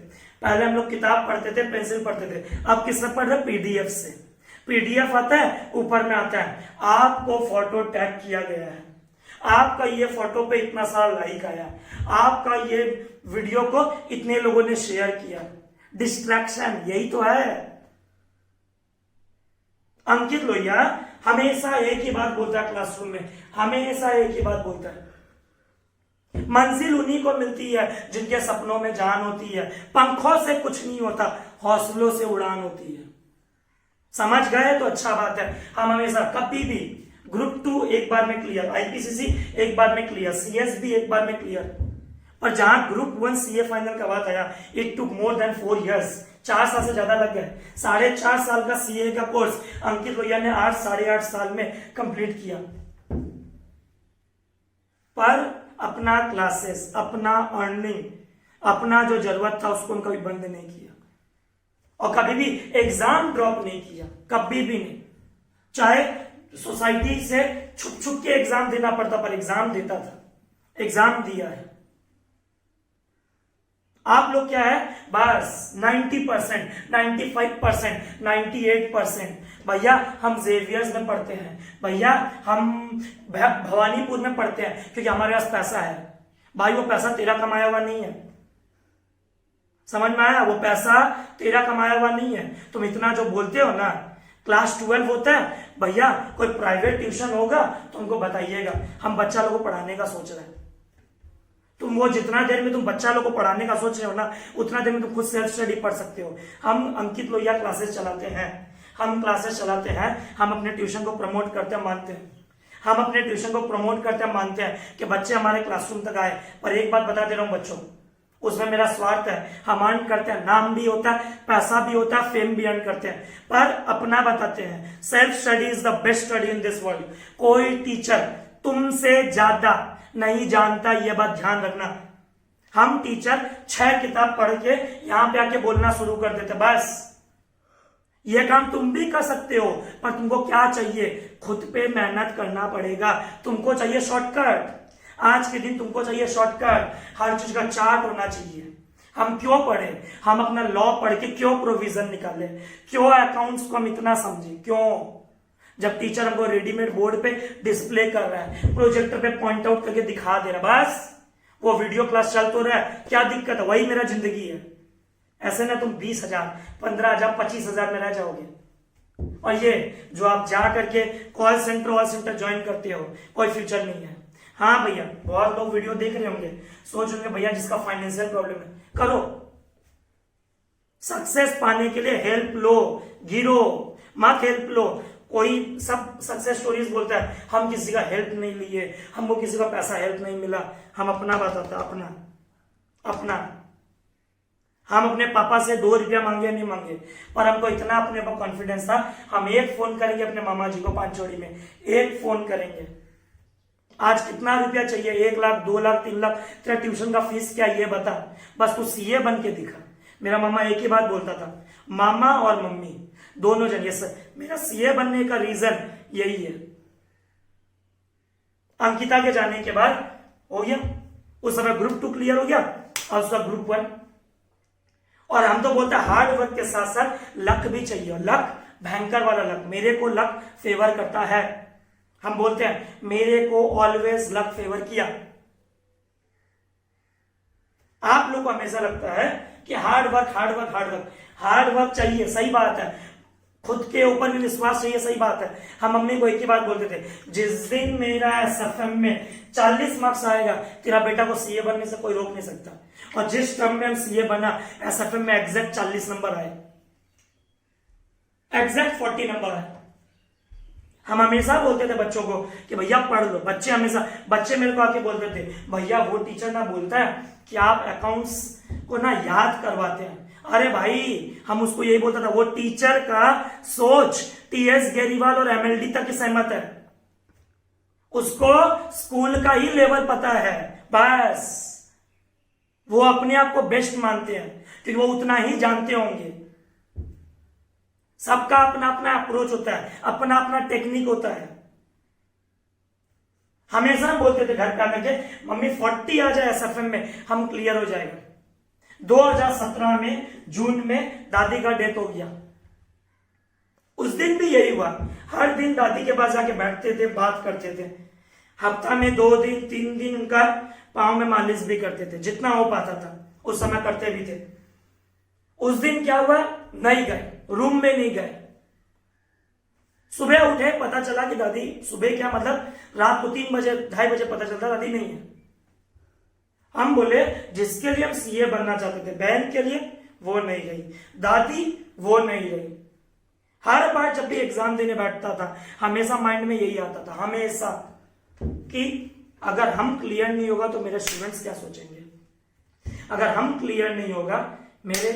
पहले हम लोग किताब पढ़ते थे, पेंसिल पढ़ते थे, अब किससे पढ़ रहे? पीडीएफ से। पीडीएफ आता है, ऊपर में आता है आपको फोटो टैग किया गया है, आपका ये फोटो पे इतना सारा लाइक आया, आपका ये वीडियो को इतने लोगों ने शेयर किया। डिस्ट्रैक्शन यही तो है। अंकित लोहिया हमेशा एक ही बात बोलता है क्लासरूम में, हमेशा एक ही बात बोलता है, मंजिल उन्हीं को मिलती है जिनके सपनों में जान होती है, पंखों से कुछ नहीं होता, हौसलों से उड़ान होती है। समझ गए तो अच्छा बात है। हम हमेशा कभी भी ग्रुप 2 एक बार में क्लियर, आईपीसीसी एक बार में क्लियर, सीएसबी एक बार में क्लियर, पर जहां ग्रुप 1 सीए फाइनल का बात आया, it took more than 4 years, 4 साल से ज्यादा लग गए। 4.5 साल का सीए का कोर्स अंकित लोहिया ने 8-8.5 साल में कंप्लीट किया, पर अपना क्लासेस, अपना अर्निंग, अपना जो जरूरत था उसको कभी बंद नहीं किया, और कभी भी एग्जाम ड्रॉप नहीं किया, कभी भी नहीं। चाहे सोसाइटी से छुप छुप के एग्जाम देना पड़ता, पर एग्जाम देता था, एग्जाम दिया है। आप लोग क्या है, बस 90%, 95%, 98%। भैया हम जेवियर्स में पढ़ते हैं, भैया हम भवानीपुर में पढ़ते हैं क्योंकि हमारे पास पैसा है। भाई वो पैसा तेरा कमाया हुआ नहीं है, समझ में आया? वो पैसा तेरा कमाया हुआ नहीं है। तुम इतना जो बोलते हो ना, क्लास 12 होता है भैया, कोई प्राइवेट ट्यूशन होगा तो हमको बताइएगा, हम बच्चा लोगों को पढ़ाने का सोच रहे हैं। तुम वो जितना देर में तुम बच्चा लोग को पढ़ाने का सोच रहे हो ना, उतना देर में तुम खुद सेल्फ स्टडी पढ़ सकते हो। हम अंकित लोहिया क्लासेस चलाते हैं, हम क्लासेस चलाते हैं, हम अपने ट्यूशन को प्रमोट करते हैं, मानते हैं, हम अपने ट्यूशन को प्रमोट करते हैं, मानते हैं कि बच्चे हमारे क्लासरूम तक आए। पर एक बात बता दे रहा हूं बच्चों, उसमें मेरा स्वार्थ है। हम अर्न करते हैं, नाम भी होता है, पैसा भी होता है, फेम भी अर्न करते हैं, पर अपना बताते हैं। Self study is the best study in this world. कोई टीचर तुमसे ज्यादा नहीं जानता, यह बात ध्यान रखना। हम टीचर 6 किताब पढ़ के यहां पे आके बोलना शुरू कर देते, बस। यह काम तुम भी कर सकते हो, पर तुमको क्या चाहिए? खुद पे मेहनत करना पड़ेगा। तुमको चाहिए शॉर्टकट, आज के दिन तुमको चाहिए शॉर्टकट, हर चीज का चार्ट होना चाहिए। हम क्यों पढ़े? हम अपना लॉ पढ़ के क्यों प्रोविजन निकाले? क्यों अकाउंट्स को हम इतना समझे? क्यों? जब टीचर हमको रेडीमेड बोर्ड पे डिस्प्ले कर रहा है, प्रोजेक्टर पे पॉइंट आउट करके दिखा दे रहा है, बस वो वीडियो क्लास चल तो रहा है, क्या दिक्कत है? वही मेरा जिंदगी है। ऐसे ना तुम 20,000, 15,000, 25,000 में रह जाओगे। और ये जो आप जा करके कॉल सेंटर ज्वाइन करते हो, कोई फ्यूचर नहीं है। हाँ भैया, बहुत लोग वीडियो देख रहे होंगे, सोच होंगे भैया जिसका फाइनेंशियल प्रॉब्लम है, करो। सक्सेस पाने के लिए हेल्प लो, गिरो मत, हेल्प लो। कोई सब सक्सेस स्टोरीज बोलता है हम किसी का हेल्प नहीं लिए, हमको किसी का पैसा हेल्प नहीं मिला। हम अपना बताता, अपना हम अपने पापा से 2 रुपया मांगे नहीं मांगे, पर हमको इतना अपने पर कॉन्फिडेंस था, हम एक फोन करेंगे अपने मामा जी को पांचोड़ी में, एक फोन करेंगे। आज कितना रुपया चाहिए? 1 लाख, 2 लाख, 3 लाख? तेरा ट्यूशन का फीस क्या ये बता, बस तू सीए बन के दिखा। मेरा मामा एक ही बात बोलता था, मामा और मम्मी दोनों जन, ये सर मेरा सीए बनने का रीजन यही है। अंकिता के जाने के बाद हो गया, उस समय ग्रुप 2 क्लियर हो गया और उसका ग्रुप 1। और हम तो बोलते हैं हार्ड वर्क के साथ साथ लक भी चाहिए, लक भयंकर वाला लक। मेरे को लक फेवर करता है, हम बोलते हैं मेरे को ऑलवेज लक फेवर किया। आप लोग को हमेशा लगता है कि हार्ड वर्क चाहिए, सही बात है। खुद के ऊपर भी विश्वास चाहिए, सही बात है। हम मम्मी को एक ही बात बोलते थे, जिस दिन मेरा एसएफएम में 40 मार्क्स आएगा, तेरा बेटा को सीए बनने से कोई रोक नहीं सकता। और जिस टर्म में हम सीए बना, एसएफएम में एग्जैक्ट 40 नंबर आए, एग्जैक्ट 40 नंबर आए। हम हमेशा बोलते थे बच्चों को कि भैया पढ़ लो, बच्चे मेरे को आके बोलते थे भैया वो टीचर ना बोलता है कि आप अकाउंट्स को ना याद करवाते हैं। अरे भाई हम उसको यही बोलता था, वो टीचर का सोच टीएस गेरीवाल और एमएलडी तक ही सहमत है, उसको स्कूल का ही लेवल पता है, बस वो अपने आप को बेस्ट मानते हैं क्योंकि वो उतना ही जानते होंगे। सबका अपना अपना अप्रोच होता है, अपना अपना टेक्निक होता है। हमेशा हम बोलते थे घर पे आकर के मम्मी 40 आ जाए एसएफएम में हम क्लियर हो जाएगा। 2017 में जून में दादी का डेथ हो गया, उस दिन भी यही हुआ। हर दिन दादी के पास जाके बैठते थे, बात करते थे, हफ्ता में 2 दिन 3 दिन उनका पांव में मालिश भी करते थे, जितना हो पाता था उस समय करते भी थे। उस दिन क्या हुआ, नहीं गए, रूम में नहीं गए। सुबह उठे, पता चला कि दादी, सुबह क्या मतलब रात को 3 बजे 2:30 बजे पता चलता दादी नहीं है। हम बोले जिसके लिए हम सीए बनना चाहते थे, बहन के लिए, वो नहीं गई, दादी वो नहीं गई। हर बार जब भी एग्जाम देने बैठता था हमेशा माइंड में यही आता था, हमेशा, कि अगर हम क्लियर नहीं होगा तो मेरे स्टूडेंट्स क्या सोचेंगे, अगर हम क्लियर नहीं होगा मेरे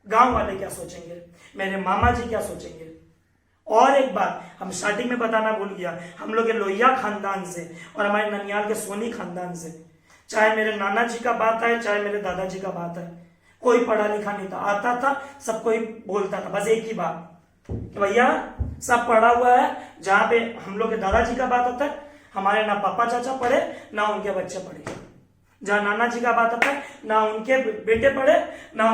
गांव वाले क्या सोचेंगे, मेरे मामा जी क्या सोचेंगे। और एक बात हम स्टार्टिंग में बताना भूल गया, हम लोग लोहिया खानदान से और हमारे ननियाल के सोनी खानदान से, चाहे मेरे नाना जी का बात है चाहे मेरे दादाजी का बात है, कोई पढ़ा लिखा नहीं था, आता था सबको ही बोलता था बस एक ही बात कि भैया सब पढ़ा हुआ है। जहां पे हम लोग के दादाजी का बात आता है, हमारे ना पापा चाचा पढ़े ना उनके बच्चे पढ़े। जहां नाना जी का बात आता है, ना उनके बेटे पढ़े ना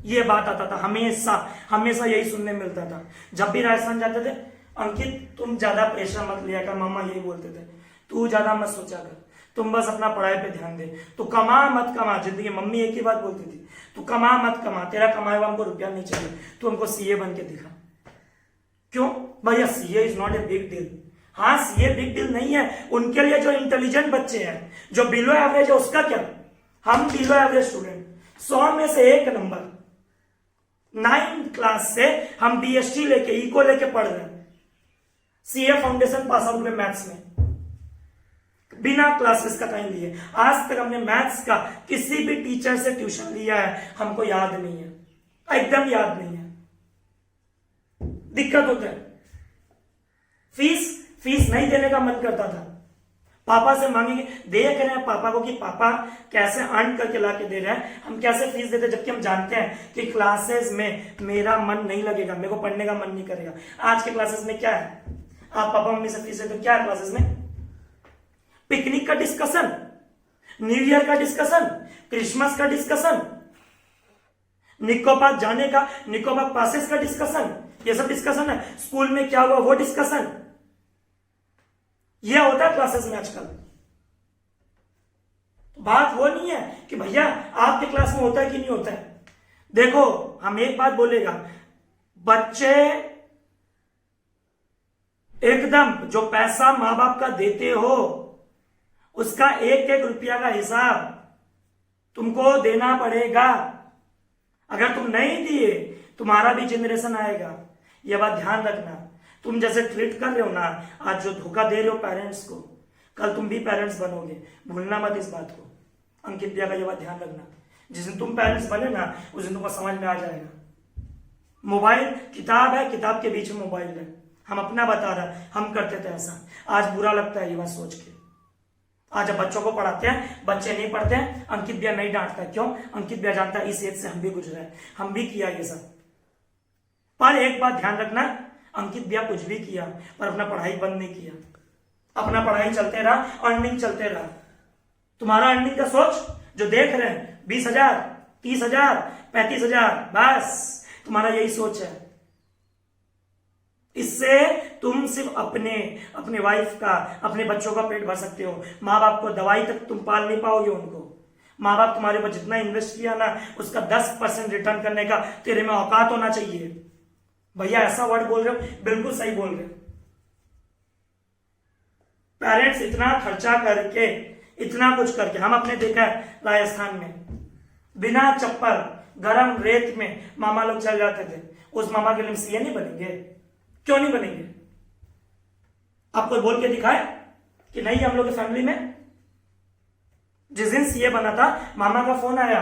ये बात आता था। हमेशा हमेशा यही सुनने मिलता था। जब भी राजस्थान जाते थे, अंकित तुम ज्यादा प्रेशर मत लिया कर, मामा यही बोलते थे, तू ज्यादा मत सोचा कर, तुम बस अपना पढ़ाई पे ध्यान दे, तू कमा मत कमा जिंदगी। मम्मी एक ही बात बोलती थी, तू कमा मत कमा, तेरा कमाया हुआ हमको रुपया नहीं चाहिए, तू हमको सीए बन के दिखा। क्यों भैया, CA is not a big deal. हाँ सीए बिग डील नहीं है उनके लिए जो इंटेलिजेंट बच्चे हैं, जो बिलो एवरेज है उसका क्या। हम बिलो एवरेज स्टूडेंट 100 में से 1 नंबर, 9th क्लास से हम बीएसटी लेके इको लेके पढ़ रहे हैं, सीए फाउंडेशन पास आउट में मैथ्स में, बिना क्लासेस का टाइम लिए। आज तक हमने मैथ्स का किसी भी टीचर से ट्यूशन लिया है हमको याद नहीं है, एकदम याद नहीं है। दिक्कत होता है, फीस नहीं देने का मन करता था, पापा से मांगेंगे, देख रहे हैं पापा को कि पापा कैसे अर्न करके ला के दे रहे हैं, हम कैसे फीस देते, जबकि हम जानते हैं कि क्लासेस में मेरा मन नहीं लगेगा, मेरे को पढ़ने का मन नहीं करेगा। आज के क्लासेस में क्या है, आप पापा मम्मी से फीस देते, क्या है क्लासेस में, पिकनिक का डिस्कशन, न्यू ईयर का डिस्कशन, क्रिसमस का डिस्कशन, निको पार्क जाने का, निको पार्क पासेस का डिस्कशन, ये सब डिस्कशन है। स्कूल में क्या हुआ वो डिस्कशन, यह होता है क्लासेस में आजकल। बात वो नहीं है कि भैया आपके क्लास में होता है कि नहीं होता है। देखो हम एक बात बोलेगा, बच्चे एकदम जो पैसा मां बाप का देते हो उसका 1-1 रुपया का हिसाब तुमको देना पड़ेगा। अगर तुम नहीं दिए तुम्हारा भी जनरेशन आएगा, यह बात ध्यान रखना। तुम जैसे ट्रीट कर रहे हो ना, आज जो धोखा दे रहे हो पेरेंट्स को, कल तुम भी पेरेंट्स बनोगे, भूलना मत इस बात को। अंकित भैया का ये बात ध्यान रखना, जिस दिन तुम पेरेंट्स बने ना उस दिन तुमको समझ में आ जाएगा। मोबाइल किताब है, किताब के बीच में मोबाइल है, हम अपना बता रहे हैं, हम करते थे ऐसा। आज बुरा लगता है ये बात सोच के। आज जब बच्चों को पढ़ाते हैं बच्चे नहीं पढ़ते हैं, अंकित भैया नहीं डांटता है। क्यों, अंकित भैया जानता है इस एज से हम भी गुजरे हैं, हम भी किया ये सब। पर एक बात ध्यान रखना, अंकित भैया कुछ भी किया पर अपना पढ़ाई बंद नहीं किया, अपना पढ़ाई चलते रहा, अर्निंग चलते रहा। तुम्हारा अर्निंग का सोच जो देख रहे हैं 20,000, 30,000, 35,000, बस तुम्हारा यही सोच है। इससे तुम सिर्फ अपने वाइफ का, अपने बच्चों का पेट भर सकते हो। माँ बाप को दवाई तक तुम पाल नहीं पाओगे उनको। माँ बाप तुम्हारे ऊपर जितना इन्वेस्ट किया ना उसका 10% रिटर्न करने का तेरे में औकात होना चाहिए। भैया ऐसा वर्ड बोल रहे हो, बिल्कुल सही बोल रहे हो। पेरेंट्स इतना खर्चा करके, इतना कुछ करके, हम अपने देखा है राजस्थान में बिना चप्पल गरम रेत में मामा लोग चल जाते थे। उस मामा के लिए सीए नहीं बनेंगे? क्यों नहीं बनेंगे? आपको बोल के दिखाए कि नहीं हम लोग की फैमिली में जिस दिन सीए बना था मामा का फोन आया,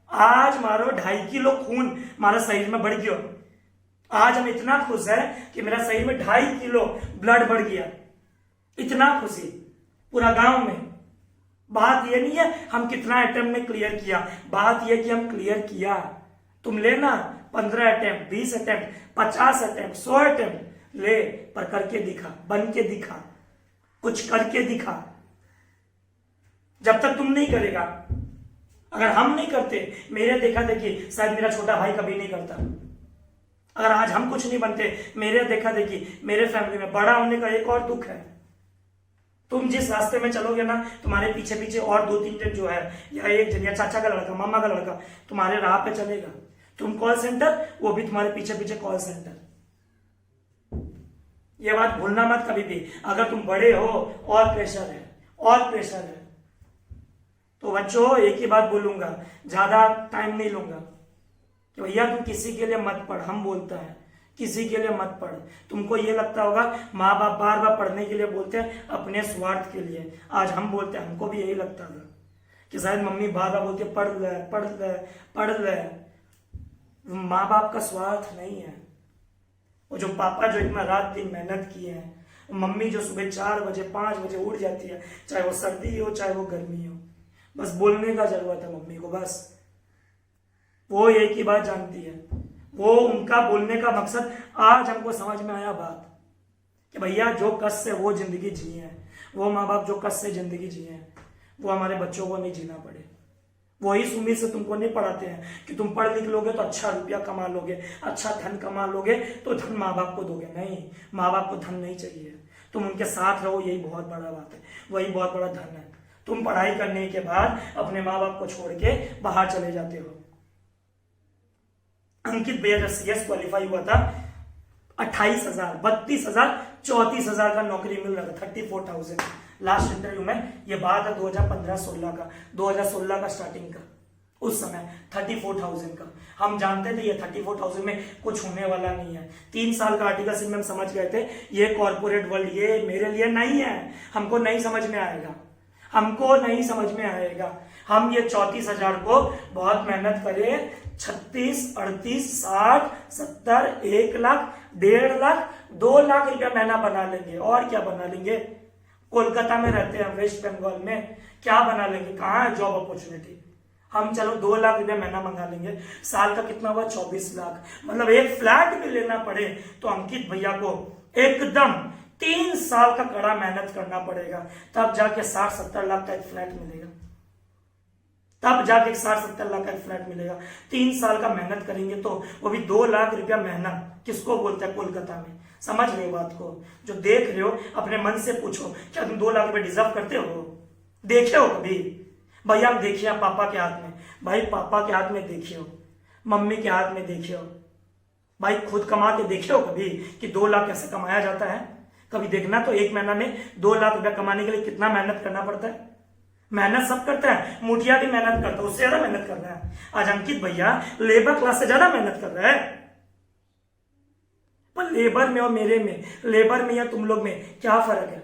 आज मारो 2.5 किलो खून हमारा शरीर में बढ़ गया। आज हम इतना खुश है कि मेरा शरीर में 2.5 किलो ब्लड बढ़ गया। इतना खुशी पूरा गांव में। बात ये नहीं है हम कितना अटेम्प्ट में क्लियर किया, बात ये कि हम क्लियर किया। तुम लेना 15 अटेम्प्ट, 20 अटेम्प्ट, 50 अटेम्प्ट, 100 अटेम्प्ट ले, पर करके दिखा, बन के दिखा, कुछ करके दिखा। जब तक तुम नहीं करेगा, अगर हम नहीं करते, मेरे देखा देखी शायद मेरा छोटा भाई कभी नहीं करता। अगर आज हम कुछ नहीं बनते, मेरे देखा देखी मेरे फैमिली में बड़ा होने का एक और दुख है। तुम जिस रास्ते में चलोगे ना, तुम्हारे पीछे पीछे और 2-3 जन जो है, या एक जन, या चाचा का लड़का, मामा का लड़का तुम्हारे राह पे चलेगा। तुम कॉल सेंटर, वो भी तुम्हारे पीछे पीछे कॉल सेंटर। ये बात भूलना मत कभी भी। अगर तुम बड़े हो और प्रेशर है, और प्रेशर है, तो बच्चों एक ही बात बोलूंगा, ज्यादा टाइम नहीं लूंगा कि भैया तुम किसी के लिए मत पढ़। हम बोलता है किसी के लिए मत पढ़। तुमको ये लगता होगा माँ बाप बार बार पढ़ने के लिए बोलते हैं अपने स्वार्थ के लिए। आज हम बोलते हैं, हमको भी यही लगता था कि शायद मम्मी बार बार बोलती है पढ़ ले पढ़ ले पढ़ ले। माँ बाप का स्वार्थ नहीं है। वो जो पापा जो इतना रात दिन मेहनत किए हैं, मम्मी जो सुबह 4 बजे 5 बजे उठ जाती है, चाहे वो सर्दी हो चाहे वो गर्मी हो, बस बोलने का जरूरत है मम्मी को। बस वो एक ही बात जानती है। वो उनका बोलने का मकसद आज हमको समझ में आया बात कि भैया जो कष्ट से वो जिंदगी जिए हैं, वो माँ बाप जो कष्ट से जिंदगी जिए हैं, वो हमारे बच्चों को नहीं जीना पड़े। वही उम्मीद से तुमको नहीं पढ़ाते हैं कि तुम पढ़ लिख लोगे तो अच्छा रुपया कमा लोगे, अच्छा धन कमा लोगे तो धन माँ बाप को दोगे। नहीं, माँ बाप को धन नहीं चाहिए, तुम उनके साथ रहो, यही बहुत बड़ा बात है, वही बहुत बड़ा धन है। तुम पढ़ाई करने के बाद अपने माँ बाप को छोड़ के बाहर चले जाते हो। अंकित भैया जब सीएस क्वालिफाई हुआ था, 28,000, 32,000, 34,000 का नौकरी मिल रहा था, 34,000 लास्ट इंटरव्यू में। ये बात है 2015-16 का, 2016 का स्टार्टिंग का। उस समय 34,000 का हम जानते थे ये 34,000 में कुछ होने वाला नहीं है। 3 साल का आर्टिकल सिर्फ हम समझ गए थे ये कॉर्पोरेट वर्ल्ड ये मेरे लिए नहीं है, हमको नहीं समझ में आएगा, हमको नहीं समझ में आएगा। हम ये 34,000 को बहुत मेहनत करें, 36, 38, 60, 70, 1 लाख, 1.5 लाख, 2 लाख रुपया महीना बना लेंगे। और क्या बना लेंगे? कोलकाता में रहते हैं, वेस्ट बंगाल में, क्या बना लेंगे? कहाँ है जॉब अपॉर्चुनिटी? हम चलो 2 लाख रुपया महीना मंगा लेंगे। साल का कितना हुआ? 24 लाख। मतलब एक फ्लैट भी लेना पड़े तो अंकित भैया को एकदम 3 साल का कड़ा मेहनत करना पड़ेगा, तब जाके 60-70 लाख का एक फ्लैट मिलेगा। तब जाके 60-70 लाख का एक फ्लैट मिलेगा। 3 साल का मेहनत करेंगे तो वो भी 2 लाख रुपया महीना। किसको बोलते हैं? कोलकाता में। समझ रहे हो बात को? जो देख रहे हो अपने मन से पूछो, क्या तुम 2 लाख रुपए डिजर्व करते हो? देखे हो कभी? भैया हम देखिए पापा के हाथ में, भाई पापा के हाथ में देखिए हो, मम्मी के हाथ में देखिए हो, भाई खुद कमा के देखिए हो कभी कि 2 लाख कैसे कमाया जाता है? कभी देखना तो एक महीना में 2 लाख रुपया कमाने के लिए कितना मेहनत करना पड़ता है। मेहनत सब करता है, मुठिया भी मेहनत करता है, उससे ज्यादा मेहनत कर रहा है। आज अंकित भैया लेबर क्लास से ज्यादा मेहनत कर रहा है। पर लेबर में और मेरे में, लेबर में या तुम लोग में क्या फर्क है?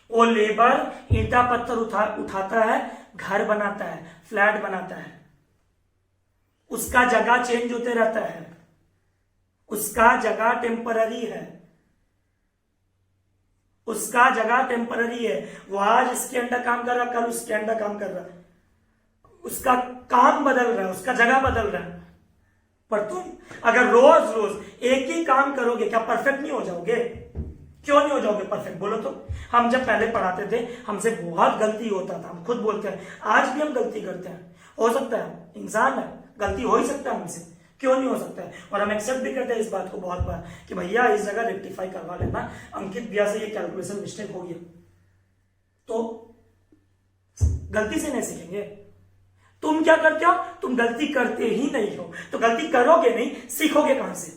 वो लेबर ईंटा पत्थर उठाता है, घर बनाता है, फ्लैट बनाता है, उसका जगह चेंज होते रहता है, उसका जगह टेम्पररी है, उसका जगह टेम्पररी है। वो आज इसके अंडर काम कर रहा है, कल उसके अंडर काम कर रहा है, उसका काम बदल रहा है, उसका जगह बदल रहा है। पर तुम अगर रोज रोज एक ही काम करोगे, क्या परफेक्ट नहीं हो जाओगे? क्यों नहीं हो जाओगे परफेक्ट? बोलो तो। हम जब पहले पढ़ाते थे हमसे बहुत गलती होता था, हम खुद बोलते हैं, आज भी हम गलती करते हैं। हो सकता है, इंसान है, गलती हो ही सकता है हमसे, क्यों नहीं हो सकता है? और हम एक्सेप्ट भी करते हैं इस बात को बहुत बार कि भैया इस जगह रेक्टिफाई करवा लेना, अंकित भैया से ये कैलकुलेशन मिस्टेक हो गया। तो गलती से नहीं सीखेंगे। तुम क्या करते हो? तुम गलती करते ही नहीं हो, तो गलती करोगे नहीं, सीखोगे कहां से?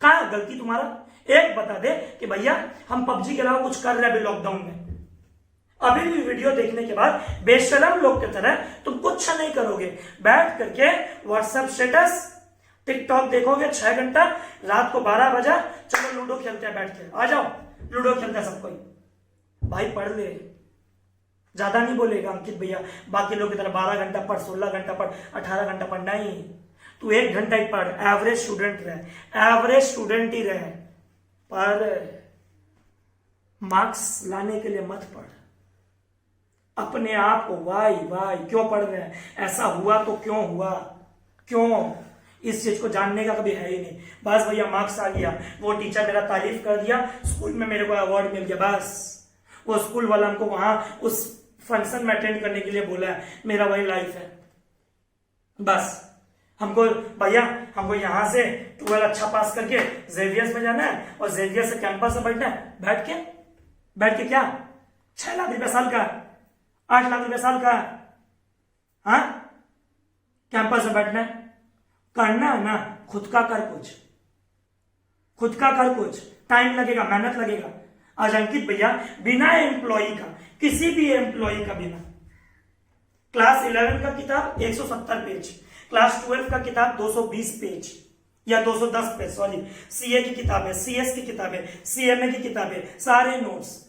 कहां है गलती तुम्हारा? एक बता दे कि भैया हम पबजी के अलावा कुछ कर रहे हैं अभी लॉकडाउन में, अभी भी वीडियो देखने के बाद बेशरम लोग की तरह तुम कुछ नहीं करोगे, बैठ करके व्हाट्सएप स्टेटस, टिकटॉक देखोगे 6 घंटा, रात को 12 बजा, चलो लूडो खेलते हैं बैठ के, आ जाओ लूडो खेलता है सब कोई। भाई पढ़ ले, ज्यादा नहीं बोलेगा अंकित भैया बाकी लोग की तरह 12 घंटा पढ़, 16 घंटा पढ़, 18 घंटा पढ़, नहीं, तू 1 घंटा ही पढ़। एवरेज स्टूडेंट रहे, एवरेज स्टूडेंट ही रहे, पर मार्क्स लाने के लिए मत पढ़। अपने आप को वाई क्यों पढ़ रहे हैं, ऐसा हुआ तो क्यों हुआ, क्यों, इस चीज को जानने का कभी है ही नहीं। बस भैया मार्क्स आ गया, वो टीचर मेरा तारीफ कर दिया, स्कूल में मेरे को अवार्ड मिल गया, बस वो स्कूल वाला हमको वहां उस फंक्शन में अटेंड करने के लिए बोला है, मेरा वही लाइफ है। बस हमको भैया हमको यहां से 12 अच्छा पास करके जेवियर्स में जाना है और जेवियर्स से कैंपस में बैठना है। बैठ के क्या 6 लाख रुपया साल का, 8 लाख रुपया साल का, हाँ, कैंपस में बैठना है, करना है ना, खुद का कर कुछ, टाइम लगेगा, मेहनत लगेगा। आज अंकित भैया बिना एम्प्लॉय का, किसी भी एम्प्लॉय का बिना, क्लास 11 का किताब 170 पेज, क्लास 12 का किताब 220 पेज या 210 पेज, सॉरी, सीए की किताबें, सीएस की किताबें, सीएमए की किताबें, सारे नोट्स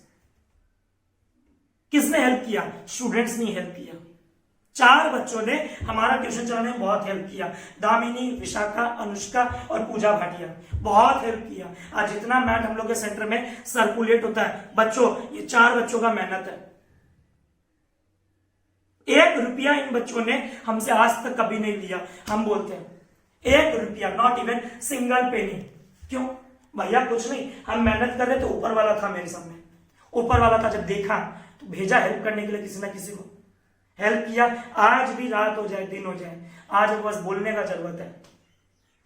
किसने हेल्प किया, स्टूडेंट्स ने हेल्प किया। 4 बच्चों ने हमारा ट्यूशन चलाने में बहुत हेल्प किया, दामिनी, विशाखा, अनुष्का और पूजा भाटिया, बहुत हेल्प किया। आज जितना मैथ हम लोग के सेंटर में सर्कुलेट होता है बच्चों, ये 4 बच्चों का मेहनत है। 1 रुपया इन बच्चों ने हमसे आज तक कभी नहीं लिया। हम बोलते हैं 1 रुपया, नॉट इवन सिंगल पेनी। क्यों भैया, कुछ नहीं, हम मेहनत कर रहे तो ऊपर वाला था मेरे सामने, ऊपर वाला था, जब देखा तो भेजा हेल्प करने के लिए, किसी ना किसी को हेल्प किया। आज भी रात हो जाए, दिन हो जाए, आज बस बोलने का जरूरत है।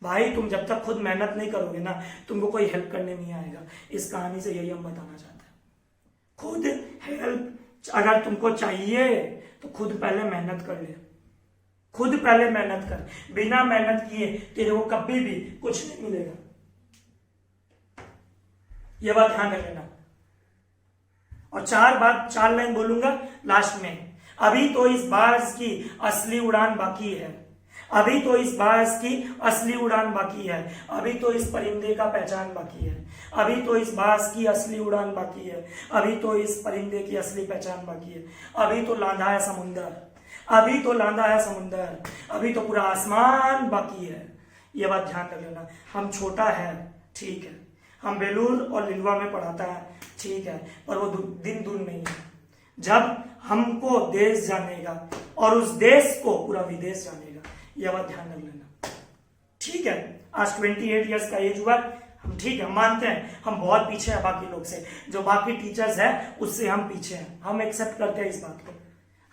भाई तुम जब तक खुद मेहनत नहीं करोगे ना, तुमको कोई हेल्प करने नहीं आएगा। इस कहानी से यही हम बताना चाहते हैं, खुद हेल्प अगर तुमको चाहिए तो खुद पहले मेहनत कर ले, खुद पहले मेहनत कर। बिना मेहनत किए तेरे को कभी भी कुछ नहीं मिलेगा, यह बात ध्यान रखना। और 4 लाइन बोलूंगा लास्ट में। अभी तो इस बाज की असली उड़ान बाकी है, अभी तो इस बाज की असली उड़ान बाकी है, अभी तो इस परिंदे का पहचान बाकी है, अभी तो इस बाज की असली उड़ान बाकी है, अभी तो इस परिंदे की असली पहचान बाकी है। अभी तो लांधा है समुंदर, अभी तो लांधा है समुंदर, अभी तो पूरा आसमान बाकी है। ये बात ध्यान रख लेना। हम छोटा है, ठीक है, हम बेलूर और लिलवा में पढ़ाता है, ठीक है, पर वो दिन दूर नहीं है जब हमको देश जानेगा और उस देश को पूरा विदेश जानेगा। यह बात ध्यान रख लेना, ठीक है। आज 28 इयर्स का एज हुआ, हम ठीक है, मानते हैं हम बहुत पीछे हैं बाकी लोग से, जो बाकी टीचर्स हैं उससे हम पीछे हैं, हम एक्सेप्ट करते हैं इस बात को।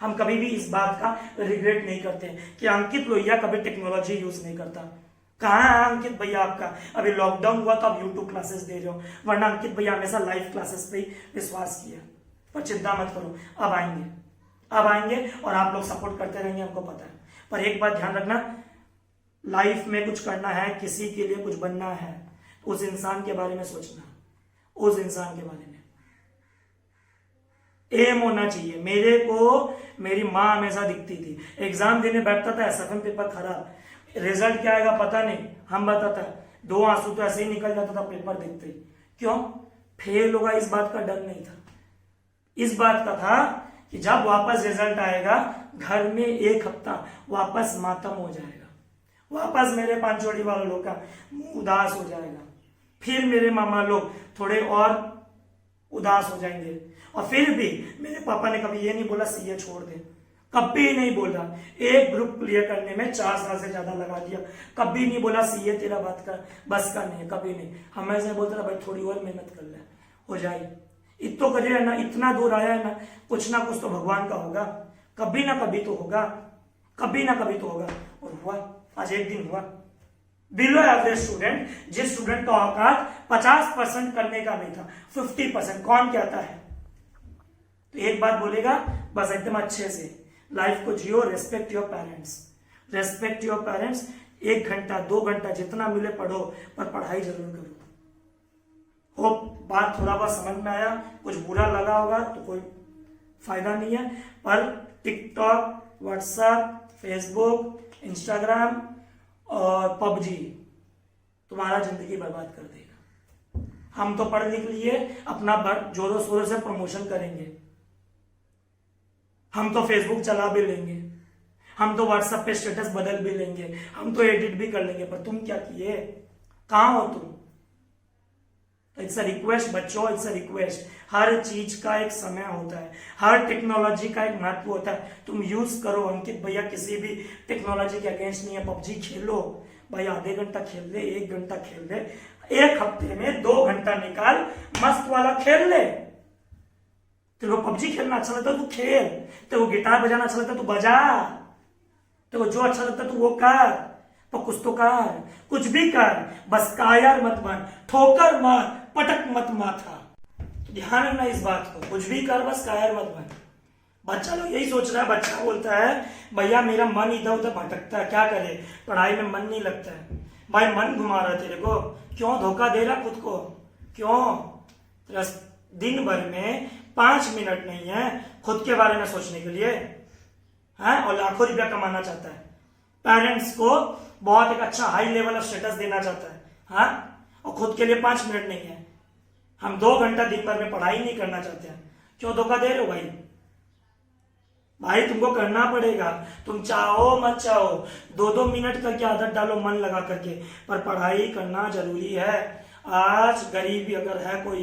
हम कभी भी इस बात का रिग्रेट नहीं करते कि अंकित लोहिया कभी टेक्नोलॉजी यूज नहीं करता। कहाँ है अंकित भैया आपका? अभी लॉकडाउन हुआ तो आप यूट्यूब क्लासेस दे रहे हो, वरना अंकित भैया हमेशा लाइव क्लासेस पे ही विश्वास किया। पर चिंता मत करो, अब आएंगे और आप लोग सपोर्ट करते रहेंगे, हमको पता है। पर एक बात ध्यान रखना, लाइफ में कुछ करना है, किसी के लिए कुछ बनना है, उस इंसान के बारे में सोचना, उस इंसान के बारे में एम होना चाहिए। मेरे को मेरी माँ हमेशा दिखती थी, एग्जाम देने बैठता था, सेकंड पेपर खराब, रिजल्ट क्या आएगा पता नहीं, हम बताता 2 आंसू तो ऐसे ही निकल जाता था पेपर देखते ही। क्यों? फेल होगा इस बात का डर नहीं था, इस बात का था कि जब वापस रिजल्ट आएगा घर में 1 हफ्ता वापस मातम हो जाएगा, वापस मेरे पांचोड़ी वाले लोग का मुंह उदास हो जाएगा, फिर मेरे मामा लोग थोड़े और उदास हो जाएंगे। और फिर भी मेरे पापा ने कभी ये नहीं बोला सीए छोड़ दे, कभी नहीं बोला। एक ग्रुप क्लियर करने में 4 साल से ज्यादा लगा दिया, कभी नहीं बोला सीए तेरा बात का बस का नहीं है, कभी नहीं। हमेशा बोलता था भाई थोड़ी और मेहनत कर ले, हो जाए, इतो करिए ना, इतना दूर आया है ना, कुछ ना कुछ तो भगवान का होगा, कभी ना कभी तो होगा, कभी ना कभी तो होगा। और हुआ, आज एक दिन हुआ। बिलो एवरेज स्टूडेंट, जिस स्टूडेंट का औकात 50% करने का नहीं था, 50%, कौन कहता है? तो एक बात बोलेगा बस एकदम अच्छे से, लाइफ को जियो, respect your parents, respect your parents. 1 घंटा 2 घंटा जितना मिले पढ़ो, पर पढ़ाई जरूर करो। होप बात थोड़ा बहुत समझ में आया, कुछ बुरा लगा होगा तो कोई फायदा नहीं है, पर टिकटॉक, व्हाट्सएप, फेसबुक, इंस्टाग्राम और पबजी तुम्हारा जिंदगी बर्बाद कर देगा। हम तो पढ़ लिख लिए, अपना जोरों शोरों से प्रमोशन करेंगे, हम तो फेसबुक चला भी लेंगे, हम तो व्हाट्सएप पे स्टेटस बदल भी लेंगे, हम तो एडिट भी कर लेंगे, पर तुम क्या किए? कहां हो तुम? इट्स अ रिक्वेस्ट बच्चों, इट्स अ रिक्वेस्ट। हर चीज का एक समय होता है, हर टेक्नोलॉजी का एक महत्व होता है, तुम यूज करो। अंकित भैया किसी भी टेक्नोलॉजी के अगेंस्ट नहीं है। पबजी खेलो भाई, आधे घंटा खेल ले, 1 घंटा खेल ले, 1 हफ्ते में 2 घंटा निकाल, मस्त वाला खेल ले। तेरे को पबजी खेलना अच्छा लगता है तू खेल, तेरे को गिटार बजाना अच्छा लगता है तू बजा, तेरे को जो अच्छा लगता है तू वो कर, तो कुछ तो कर, कुछ भी कर, बस कायर मत बन, ठोकर मार, पटक मत माथा। ध्यान रखना इस बात को, कुछ भी कर बस कायर मत बन। बच्चा लोग यही सोच रहा है, बच्चा बोलता है भैया मेरा मन इधर उधर भटकता है, क्या करे, पढ़ाई में मन नहीं लगता है। भाई मन घुमा रहा है तेरे को, क्यों धोखा दे रहा खुद को, क्यों? दिन भर में 5 मिनट नहीं है खुद के बारे में सोचने के लिए, है? और लाखों रुपया कमाना चाहता है, पेरेंट्स को बहुत एक अच्छा हाई लेवल ऑफ स्टेटस देना चाहता है, हाँ? और खुद के लिए 5 मिनट नहीं है। हम 2 घंटा दिन भर में पढ़ाई नहीं करना चाहते हैं, क्यों धोखा दे रहे हो भाई? भाई तुमको करना पड़ेगा, तुम चाहो मत चाहो, 2-2 मिनट करके आदत डालो मन लगा करके, पर पढ़ाई करना जरूरी है। आज गरीबी अगर है, कोई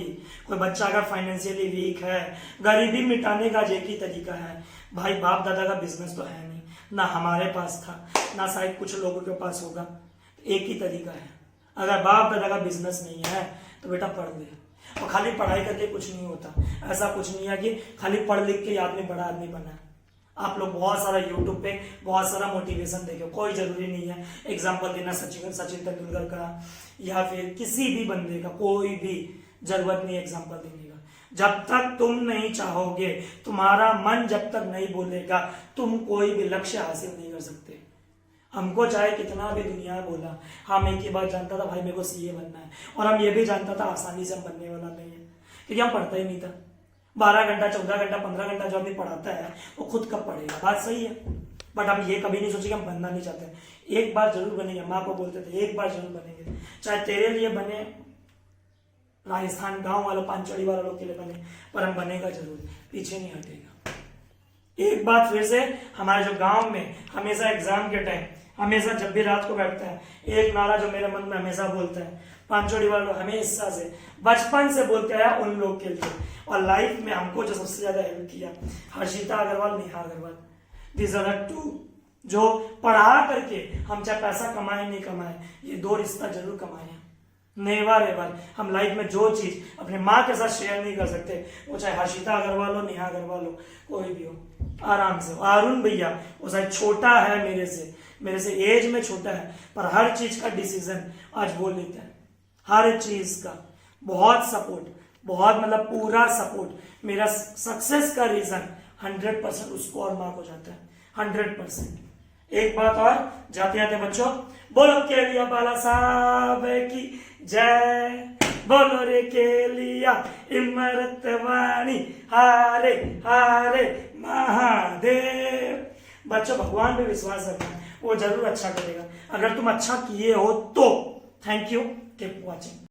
बच्चा अगर फाइनेंशियली वीक है, गरीबी मिटाने का एक ही तरीका है भाई, बाप दादा का बिजनेस तो है नहीं, ना हमारे पास था, ना शायद कुछ लोगों के पास होगा, एक ही तरीका है, अगर बाप दादा का बिजनेस नहीं है तो बेटा पढ़ ले। और खाली पढ़ाई करके कुछ नहीं होता, ऐसा कुछ नहीं है कि खाली पढ़ लिख के आदमी बड़ा आदमी बना है। आप लोग बहुत सारा यूट्यूब पे बहुत सारा मोटिवेशन देखो, कोई जरूरी नहीं है एग्जाम्पल देना सचिन तेंदुलकर का या फिर किसी भी बंदे का, कोई भी जरूरत नहीं एग्जाम्पल देने का। जब तक तुम नहीं चाहोगे, तुम्हारा मन जब तक नहीं बोलेगा, तुम कोई भी लक्ष्य हासिल नहीं कर सकते। हमको चाहे कितना भी दुनिया बोला, हम एक ही बात जानता था भाई मेरे को सीए बनना है, और हम ये भी जानता था आसानी से हम बनने वाला नहीं है, क्योंकि हम पढ़ता ही नहीं था। 12 घंटा 14 घंटा 15 घंटा जो आदमी पढ़ाता है वो खुद कब पढ़ेगा, बात सही है। बट हम ये कभी नहीं सोचे कि हम बनना नहीं चाहते, एक बार जरूर बनेंगे। माँ को बोलते थे एक बार जरूर बनेंगे, चाहे तेरे लिए बने, राजस्थान गांव वालों पांचोड़ी वालों लोग के लिए बने, पर हम बनेगा जरूर, पीछे नहीं हटेगा। एक बात फिर से, हमारे जो गांव में हमेशा एग्जाम के टाइम, हमेशा जब भी रात को बैठता है, एक नारा जो मेरे मन में हमेशा बोलता है, पांचोड़ी वालों हमेशा से बचपन से बोलते हैं उन लोग के लिए, और लाइफ में हमको जो सबसे ज्यादा हेल्प किया, Harshita Agarwal, Neha Agarwal, this are the 2 जो पढ़ा करके हम चाहे पैसा कमाए नहीं कमाए, ये 2 रिश्ता जरूर कमाए। नेवर एवर हम लाइफ में जो चीज अपने माँ के साथ शेयर नहीं कर सकते, वो चाहे हर्षिता अग्रवाल हो, नेहा अग्रवाल हो, कोई भी हो, आराम से। अरुण भैया वो शायद छोटा है मेरे से एज में छोटा है, पर हर चीज का डिसीजन आज वो लेता है, हर चीज का बहुत सपोर्ट, बहुत मतलब पूरा सपोर्ट। मेरा सक्सेस का रीजन 100% उसको और माँ को जाता है, 100%। एक बात और जाते जाते बच्चों, बोलो के लिया बाला साहब की जय, बोलो रे के लिया इमरत वाणी, हारे हारे महादेव। बच्चों भगवान पे विश्वास रखना, वो जरूर अच्छा करेगा, अगर तुम अच्छा किए हो तो। Thank you, keep watching.